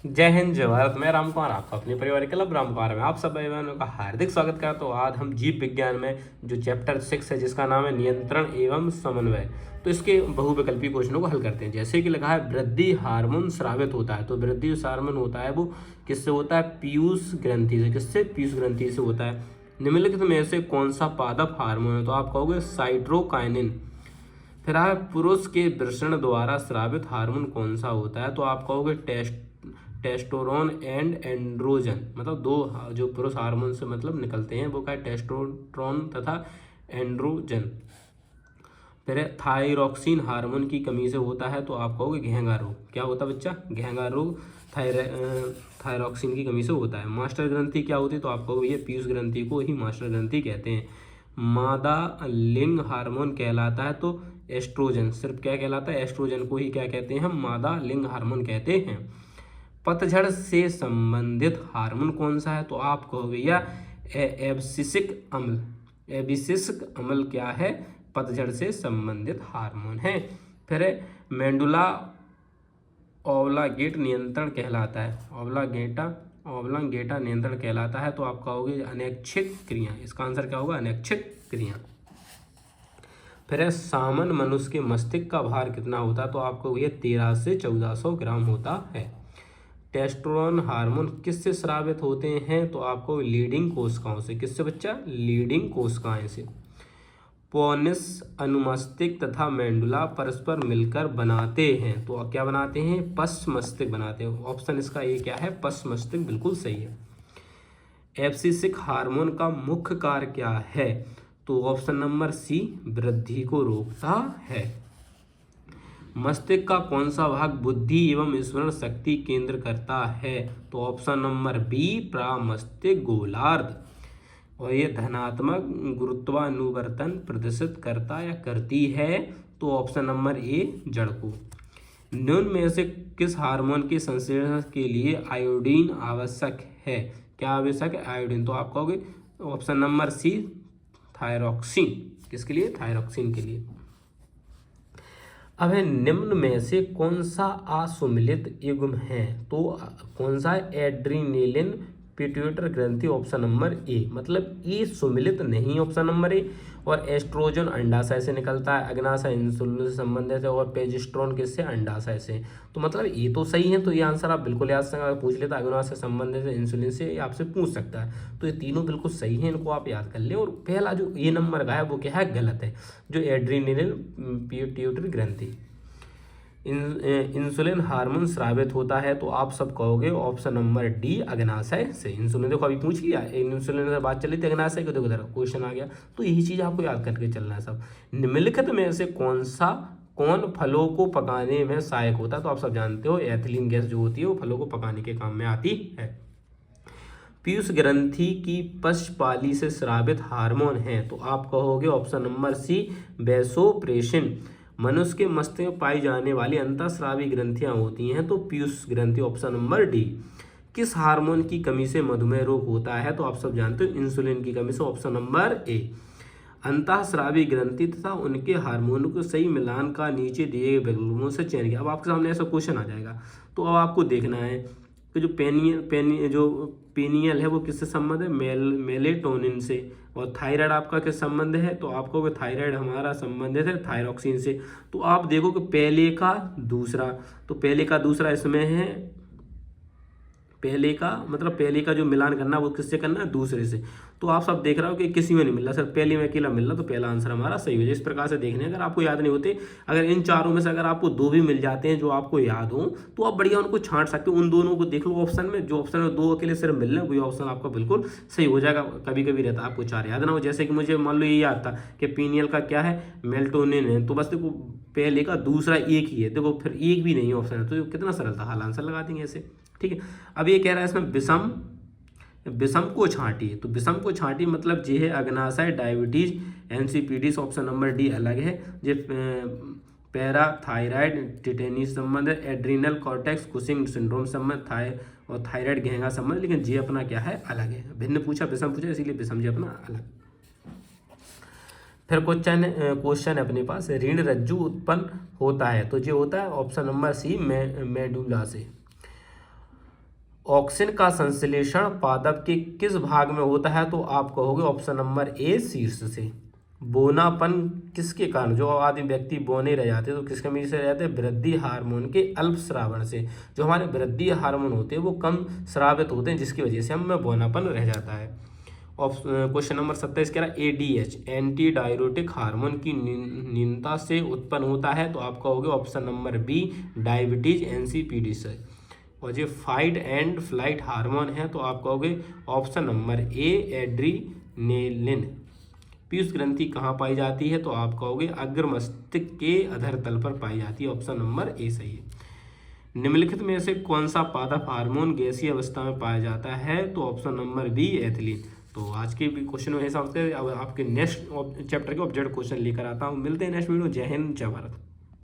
जय हिंद जय भारत। मैं राम कुमार आपका अपने परिवार क्लब राम कुमार में आप सब भाई बहनों का हार्दिक स्वागत करता हूँ। आज हम जीव विज्ञान में जो चैप्टर 6 है जिसका नाम है नियंत्रण एवं समन्वय, तो इसके बहुविकल्पी क्वेश्चनों को हल करते हैं। जैसे कि लिखा है वृद्धि हार्मोन स्रावित होता है, तो वृद्धि हार्मोन होता है वो किससे होता है? पीयूष ग्रंथि से। किससे? पीयूष ग्रंथि से होता है। निम्नलिखित में से कौन सा पादप हार्मोन है? तो आप कहोगे साइटोकाइनिन। फिर है पुरुष के वृषण द्वारा स्रावित हार्मोन कौन सा होता है? तो आप कहोगे टेस्टोरोन एंड एंड्रोजन। मतलब दो जो पुरुष हार्मोन से मतलब निकलते हैं वो क्या है? टेस्टोस्टेरोन तथा एंड्रोजन। फिर है थायरॉक्सिन हार्मोन की कमी से होता है, तो आप कहोगे घेंगा रोग। क्या होता है बच्चा? घेंगा रोग थायरॉक्सिन की कमी से होता है। मास्टर ग्रंथि क्या होती है? तो आप कहोगे ये पीयूष ग्रंथि को ही मास्टर ग्रंथि कहते हैं। मादा लिंग हार्मोन कहलाता है, तो एस्ट्रोजन। सिर्फ क्या कहलाता है? एस्ट्रोजन को ही क्या कहते हैं? हम मादा लिंग हार्मोन कहते हैं। पतझड़ से संबंधित हार्मोन कौन सा है? तो आप कहोगे या एब्सिसिक अम्ल। एबिसिक अम्ल क्या है? पतझड़ से संबंधित हार्मोन है। फिर मेंडुला ओवलागेट नियंत्रण कहलाता है। ओवलागेटा नियंत्रण कहलाता है, तो आप कहोगे अनैच्छिक क्रिया। इसका आंसर क्या होगा? अनैच्छिक क्रिया। फिर है सामान्य मनुष्य के मस्तिष्क का भार कितना होता है? तो आपको ये 13 से 1400 ग्राम होता है। टेस्टोस्टेरोन हार्मोन किससे स्रावित होते हैं? तो आपको लीडिंग कोशिकाओं से। किससे बच्चा? लीडिंग कोशिकाएं से। पोनिस अनुमस्तिष्क तथा मेंडुला परस्पर मिलकर बनाते हैं, तो क्या बनाते हैं? पश्च मस्तिष्क बनाते हैं। ऑप्शन इसका ये क्या है? पश्च मस्तिष्क बिल्कुल सही है। एब्सिसिक हार्मोन का मुख्य कार्य क्या है? तो ऑप्शन नंबर सी वृद्धि को रोकता है। मस्तिष्क का कौन सा भाग बुद्धि एवं स्मरण शक्ति केंद्र करता है? तो ऑप्शन नंबर बी प्रामस्तिष्क गोलार्ध। और ये धनात्मक गुरुत्वानुवर्तन प्रदर्शित करता या करती है, तो ऑप्शन नंबर ए जड़ को। निम्न में से किस हार्मोन के संश्लेषण के लिए आयोडीन आवश्यक है? क्या आवश्यक है? आयोडीन। तो आप कहोगे ऑप्शन नंबर सी थायरॉक्सिन। किसके लिए? थायरॉक्सिन के लिए। अब है निम्न में से कौन सा असुमिलित युग्म है? तो कौन सा? एड्रीनेलिन पिट्यूटरी ग्रंथि। Option number A. मतलब ए सुमिलित नहीं, ऑप्शन नंबर ए। और एस्ट्रोजन अंडाशय से निकलता है, अग्नाशय इंसुलिन से संबंधित है, और पेजिस्ट्रॉन किससे? अंडाशय से। तो मतलब ये तो सही है, तो ये आंसर आप बिल्कुल याद से पूछ लेता, अग्नाशय से संबंधित है, इंसुलिन से आपसे पूछ सकता है। तो ये तीनों बिल्कुल सही है, इनको आप याद कर ले। और पहला जो ए नंबर का है वो क्या है? गलत है, जो एड्रीनेलिन पिट्यूटरी ग्रंथि। इंसुलिन हार्मोन स्रावित होता है, तो आप सब कहोगे ऑप्शन नंबर डी अग्नाशय से। इंसुलिन देखो अभी पूछ लिया, इंसुलिन से बात चली थी अग्नाशय की, देखो इधर क्वेश्चन आ गया। तो यही चीज आपको याद करके चलना है सब। निम्नलिखित में से कौन फलों को पकाने में सहायक होता है? तो आप सब जानते हो एथिलीन गैस जो होती है वो फलों को पकाने के काम में आती है। पीयूष ग्रंथि की पश्चपाली से स्रावित हार्मोन है, तो आप कहोगे ऑप्शन नंबर सी वैसोप्रेसिन। मनुष्य के मस्तिष्क में पाई जाने वाली अंतःस्रावी ग्रंथियां होती हैं, तो पीयूष ग्रंथि। Option number D. किस हार्मोन की कमी से मधुमेह रोग होता है? तो आप सब जानते हो इंसुलिन की कमी से। Option number A. अंतःस्रावी ग्रंथि तथा उनके हार्मोनों के सही मिलान का नीचे दिए गए विकल्पों से चयन किया। अब आपके सामने ऐसा क्वेश्चन आ जाएगा, तो अब आपको देखना है कि जो पेनियल है वो किससे संबंध है? मेलेटोनिन से। और थायराइड आपका किस संबंध है? तो आपको कि थायराइड हमारा संबंधित है थायरॉक्सिन से। तो आप देखो कि पहले का दूसरा, तो पहले का दूसरा इसमें है। पहले का जो मिलान करना वो किससे करना है? दूसरे से। तो आप सब देख रहे हो कि किसी में नहीं मिल रहा, सिर्फ पहले में अकेला मिल रहा, तो पहला आंसर हमारा सही हो जाए। इस प्रकार से देखने अगर आपको याद नहीं होते, अगर इन चारों में से अगर आपको दो भी मिल जाते हैं जो आपको याद हो, तो आप बढ़िया उनको छांट सकते हो। उन दोनों को देख लो ऑप्शन में, जो ऑप्शन में दो अकेले सिर्फ मिल रहे हैं वही ऑप्शन आपका बिल्कुल सही हो जाएगा। कभी कभी रहता है आपको चार याद ना हो, जैसे कि मुझे मान लो ये याद था कि पीनियल का क्या है? मेल्टोनिन है, तो बस देखो पहले का दूसरा एक ही है, देखो फिर एक भी नहीं ऑप्शन है, तो कितना सरल था, हाल आंसर लगा देंगे ऐसे। ठीक है। अब ये कह रहा है इसमें विषम को छांटिए, तो विषम को छांटिए मतलब जे है अग्नाशय, डायबिटीज, एनसीपीडीज। ऑप्शन नंबर डी अलग है। जे पैराथायराइड टिटेनिस संबंध है, एड्रीनल कॉर्टेक्स कुशिंग सिंड्रोम संबंध, और थायराइड घेंगा संबंध। लेकिन जे अपना क्या है? अलग है। भिन्न पूछा, विषम पूछा, इसीलिए विषम जे अपना अलग। फिर क्वेश्चन है अपने पास, ऋण रज्जु उत्पन्न होता है, तो जो होता है ऑप्शन नंबर सी मेडुला से। ऑक्सिन का संश्लेषण पादप के किस भाग में होता है? तो आप कहोगे ऑप्शन नंबर ए शीर्ष से। बोनापन किसके कारण, जो आदि व्यक्ति बोने रह जाते हैं तो किस कमी से रह जाते हैं? वृद्धि हार्मोन के अल्प स्रावण से। जो हमारे वृद्धि हार्मोन होते हैं वो कम स्रावित होते हैं, जिसकी वजह से हमें बोनापन रह जाता है। क्वेश्चन नंबर 27 कह रहा है एडीएच एंटी डायरेटिक हार्मोन की न्यूनता से उत्पन्न होता है? तो आप कहोगे ऑप्शन नंबर बी डायबिटीज एनसीपीडी से। और जो फाइट एंड फ्लाइट हार्मोन है तो आप कहोगे option number A adrenaline. Piyush ग्रंथि कहाँ पाई जाती है? तो आप कहोगे अग्र मस्तिष्क के अधर तल पर पाई जाती है, ऑप्शन नंबर ए सही है। निम्नलिखित में से कौन सा पादप हार्मोन गैसीय अवस्था में पाया जाता है? तो ऑप्शन नंबर बी एथिलीन। तो आज के भी क्वेश्चन में हिसाब से अब आपके नेक्स्ट चैप्टर के ऑब्जेक्ट क्वेश्चन लेकर आता हूँ। मिलते हैं नेक्स्ट वीडियो। जय हिंद जय भारत।